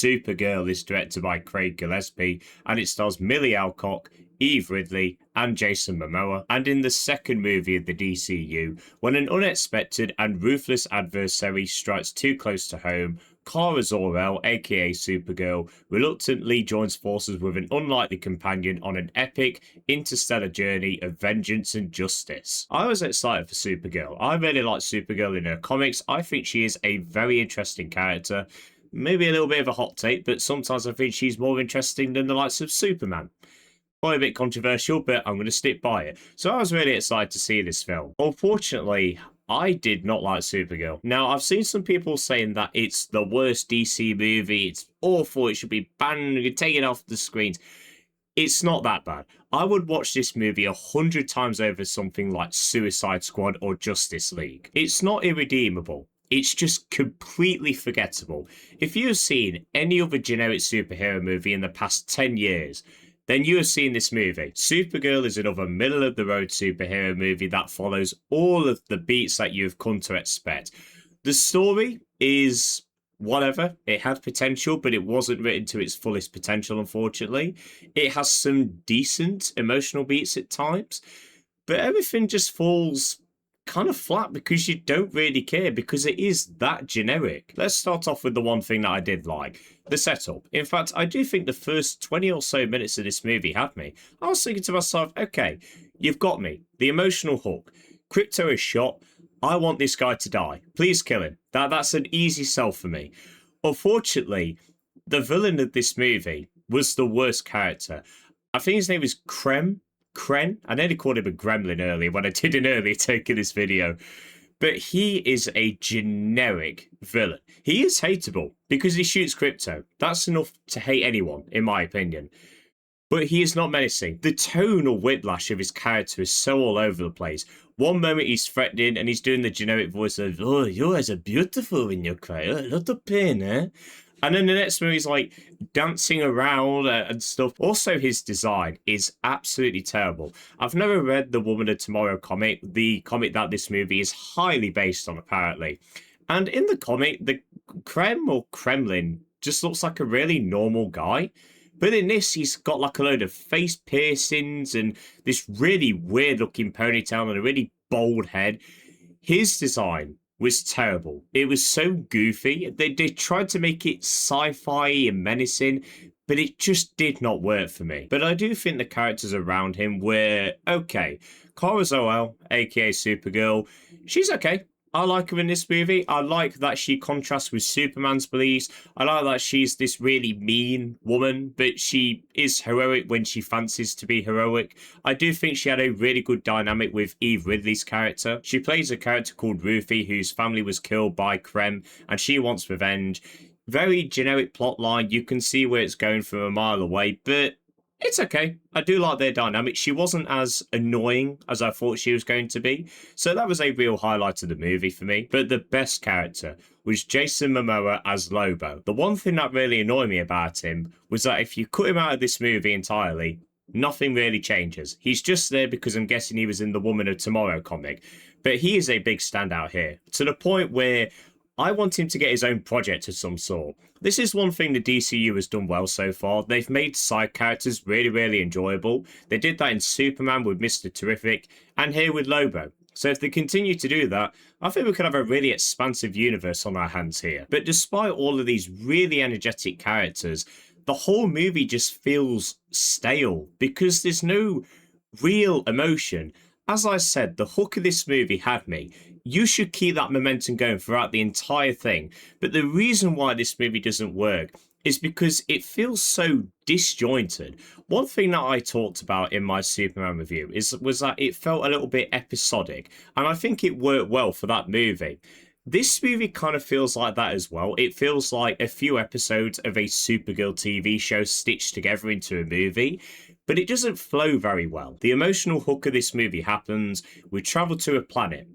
Supergirl is directed by Craig Gillespie, and it stars Milly Alcock, Ridley, and Jason Mamoa. And in the second movie of the DCU, when an unexpected and ruthless adversary strikes too close to home, Kara Zor-El, aka Supergirl, reluctantly joins forces with an unlikely companion on an epic interstellar journey of vengeance and justice. I was excited for Supergirl. I really like Supergirl in her comics. I think she is a very interesting character. Maybe a little bit of a hot take, but sometimes I think she's more interesting than the likes of Superman. Probably a bit controversial, but I'm going to stick by it. So I was really excited to see this film. Unfortunately, I did not like Supergirl. Now, I've seen some people saying that it's the worst DC movie, it's awful, it should be banned, take it off the screens. It's not that bad. I would watch this movie 100 times over something like Suicide Squad or Justice League. It's not irredeemable. It's just completely forgettable. If you've seen any other generic superhero movie in the past 10 years, then you have seen this movie. Supergirl is another middle-of-the-road superhero movie that follows all of the beats that you've come to expect. The story is whatever. It had potential, but it wasn't written to its fullest potential, unfortunately. It has some decent emotional beats at times, but everything just falls kind of flat because you don't really care, because it is that generic. Let's start off with the one thing that I did like, the setup. In fact, I do think the first 20 or so minutes of this movie had me. I was thinking to myself, okay, you've got me. The emotional hook. Crypto is shot. I want this guy to die. Please kill him. That's an easy sell for me. Unfortunately, the villain of this movie was the worst character. I think his name is Kren. I nearly called him a gremlin earlier when I did an earlier take of this video. But he is a generic villain. He is hateable because he shoots crypto. That's enough to hate anyone, in my opinion. But he is not menacing. The tonal whiplash of his character is so all over the place. One moment he's threatening and he's doing the generic voice of, oh, you guys are beautiful when you cry. A lot of pain, eh? And then the next movie he's like dancing around and stuff. Also, his design is absolutely terrible. I've never read the Woman of Tomorrow comic, the comic that this movie is highly based on, apparently. And in the comic, the Kremlin just looks like a really normal guy. But in this, he's got like a load of face piercings and this really weird looking ponytail and a really bold head. His design was terrible. It was so goofy. They tried to make it sci-fi and menacing, but it just did not work for me. But I do think the characters around him were okay. Kara Zor-El, aka Supergirl, she's okay. I like her in this movie. I like that she contrasts with Superman's beliefs. I like that she's this really mean woman, but she is heroic when she fancies to be heroic. I do think she had a really good dynamic with Ridley's character. She plays a character called Ruthie, whose family was killed by Krem, and she wants revenge. Very generic plot line. You can see where it's going from a mile away, but it's okay. I do like their dynamic. She wasn't as annoying as I thought she was going to be. So that was a real highlight of the movie for me. But the best character was Jason Momoa as Lobo. The one thing that really annoyed me about him was that if you cut him out of this movie entirely, nothing really changes. He's just there because I'm guessing he was in the Woman of Tomorrow comic. But he is a big standout here, to the point where I want him to get his own project of some sort. This is one thing the DCU has done well so far. They've made side characters really, really enjoyable. They did that in Superman with Mr. Terrific, and here with Lobo. So if they continue to do that, I think we could have a really expansive universe on our hands here. But despite all of these really energetic characters, the whole movie just feels stale because there's no real emotion. As I said, the hook of this movie had me. You should keep that momentum going throughout the entire thing. But the reason why this movie doesn't work is because it feels so disjointed. One thing that I talked about in my Superman review was that it felt a little bit episodic. And I think it worked well for that movie. This movie kind of feels like that as well. It feels like a few episodes of a Supergirl TV show stitched together into a movie. But it doesn't flow very well. The emotional hook of this movie happens. We travel to a planet.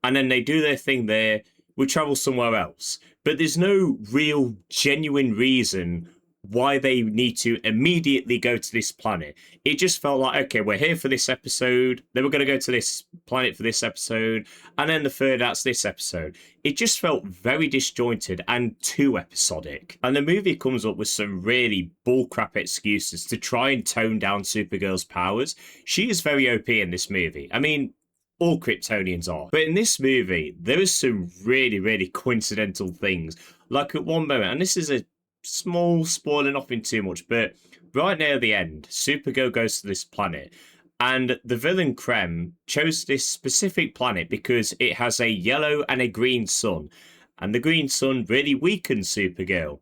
And then they do their thing there. We travel somewhere else. But there's no real, genuine reason why they need to immediately go to this planet. It just felt like, okay, we're here for this episode, then we're going to go to this planet for this episode, and then the third act's this episode. It just felt very disjointed and too episodic. And the movie comes up with some really bullcrap excuses to try and tone down Supergirl's powers. She is very OP in this movie. I mean, all Kryptonians are. But in this movie, there is some really, really coincidental things. Like at one moment, and this is a small spoiler, nothing too much, but right near the end, Supergirl goes to this planet, and the villain Krem chose this specific planet because it has a yellow and a green sun, and the green sun really weakens Supergirl.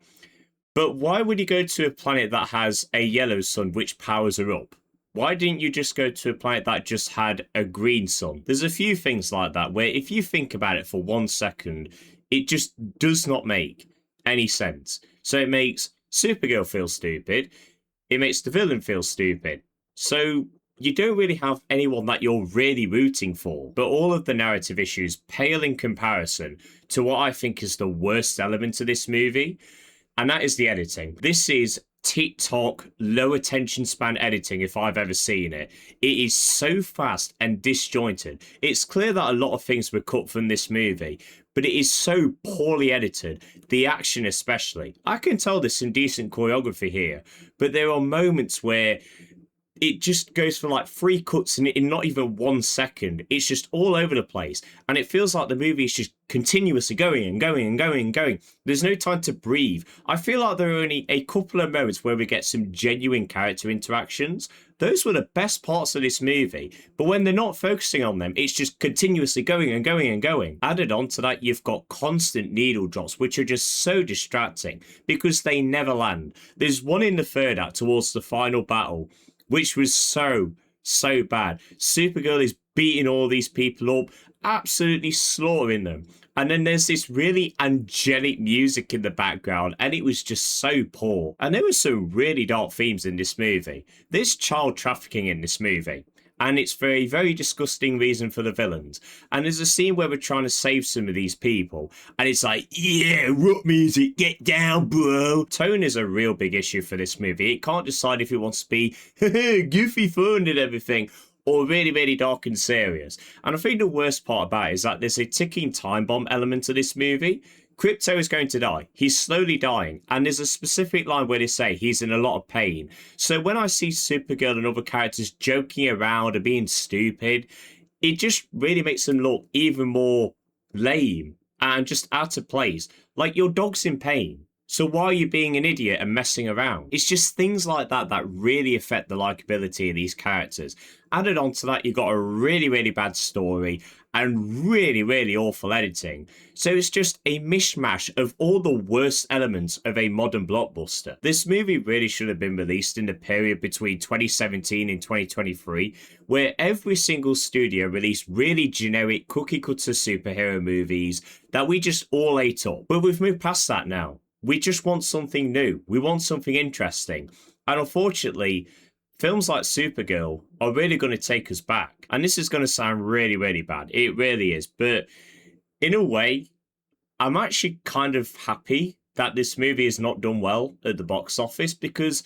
But why would you go to a planet that has a yellow sun which powers her up? Why didn't you just go to a planet that just had a green sun? There's a few things like that where if you think about it for 1 second, it just does not make any sense. So it makes Supergirl feel stupid. It makes the villain feel stupid. So you don't really have anyone that you're really rooting for. But all of the narrative issues pale in comparison to what I think is the worst element of this movie. And that is the editing. This is TikTok, low attention span editing if I've ever seen it. It is so fast and disjointed. It's clear that a lot of things were cut from this movie, but it is so poorly edited, the action especially. I can tell there's some decent choreography here, but there are moments where it just goes for like 3 cuts in not even 1 second. It's just all over the place. And it feels like the movie is just continuously going and going and going and going. There's no time to breathe. I feel like there are only a couple of moments where we get some genuine character interactions. Those were the best parts of this movie. But when they're not focusing on them, it's just continuously going and going and going. Added on to that, you've got constant needle drops, which are just so distracting because they never land. There's one in the third act towards the final battle, which was so bad. Supergirl is beating all these people up, absolutely slaughtering them. And then there's this really angelic music in the background, and it was just so poor. And there were some really dark themes in this movie. There's child trafficking in this movie, and it's for a very disgusting reason for the villains. And there's a scene where we're trying to save some of these people, and it's like, yeah, rock music, get down, bro. Tone is a real big issue for this movie. It can't decide if it wants to be goofy fun and everything, or really, really dark and serious. And I think the worst part about it is that there's a ticking time bomb element to this movie. Krypto is going to die. He's slowly dying. And there's a specific line where they say he's in a lot of pain. So when I see Supergirl and other characters joking around and being stupid, it just really makes them look even more lame and just out of place. Like, your dog's in pain. So why are you being an idiot and messing around? It's just things like that that really affect the likability of these characters. Added on to that, you've got a really, really bad story and really, really awful editing. So it's just a mishmash of all the worst elements of a modern blockbuster. This movie really should have been released in the period between 2017 and 2023, where every single studio released really generic cookie-cutter superhero movies that we just all ate up. But we've moved past that now. We just want something new. We want something interesting. And unfortunately, films like Supergirl are really going to take us back. And this is going to sound really, really bad. It really is. But in a way, I'm actually kind of happy that this movie is not done well at the box office, because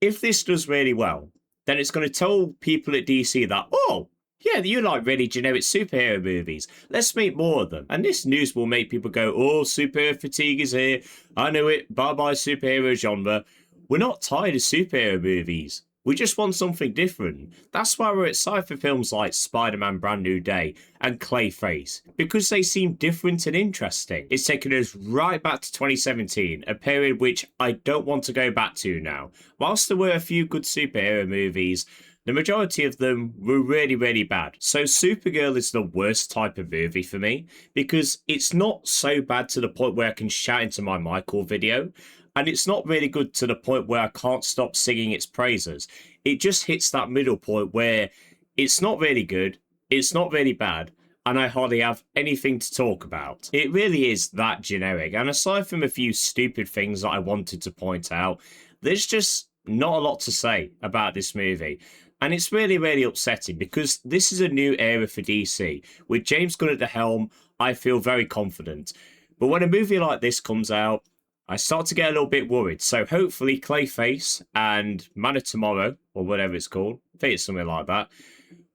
if this does really well, then it's going to tell people at DC that, oh, yeah, you like really generic superhero movies. Let's make more of them. And this news will make people go, oh, superhero fatigue is here. I know it. Bye-bye superhero genre. We're not tired of superhero movies. We just want something different. That's why we're excited for films like Spider-Man Brand New Day and Clayface, because they seem different and interesting. It's taken us right back to 2017, a period which I don't want to go back to now. Whilst there were a few good superhero movies, the majority of them were really, really bad. So Supergirl is the worst type of movie for me, because it's not so bad to the point where I can shout into my mic or video, and it's not really good to the point where I can't stop singing its praises. It just hits that middle point where it's not really good, it's not really bad, and I hardly have anything to talk about. It really is that generic, and aside from a few stupid things that I wanted to point out, there's just not a lot to say about this movie. And it's really, really upsetting, because this is a new era for DC. With James Gunn at the helm, I feel very confident. But when a movie like this comes out, I start to get a little bit worried. So hopefully Clayface and Man of Tomorrow, or whatever it's called, I think it's something like that,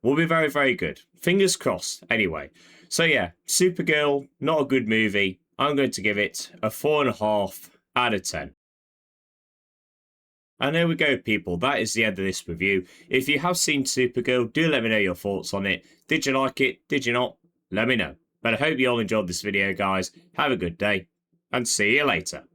will be very, very good. Fingers crossed, anyway. So yeah, Supergirl, not a good movie. I'm going to give it a 4.5 out of 10. And there we go, people. That is the end of this review. If you have seen Supergirl, do let me know your thoughts on it. Did you like it? Did you not? Let me know. But I hope you all enjoyed this video, guys. Have a good day, and see you later.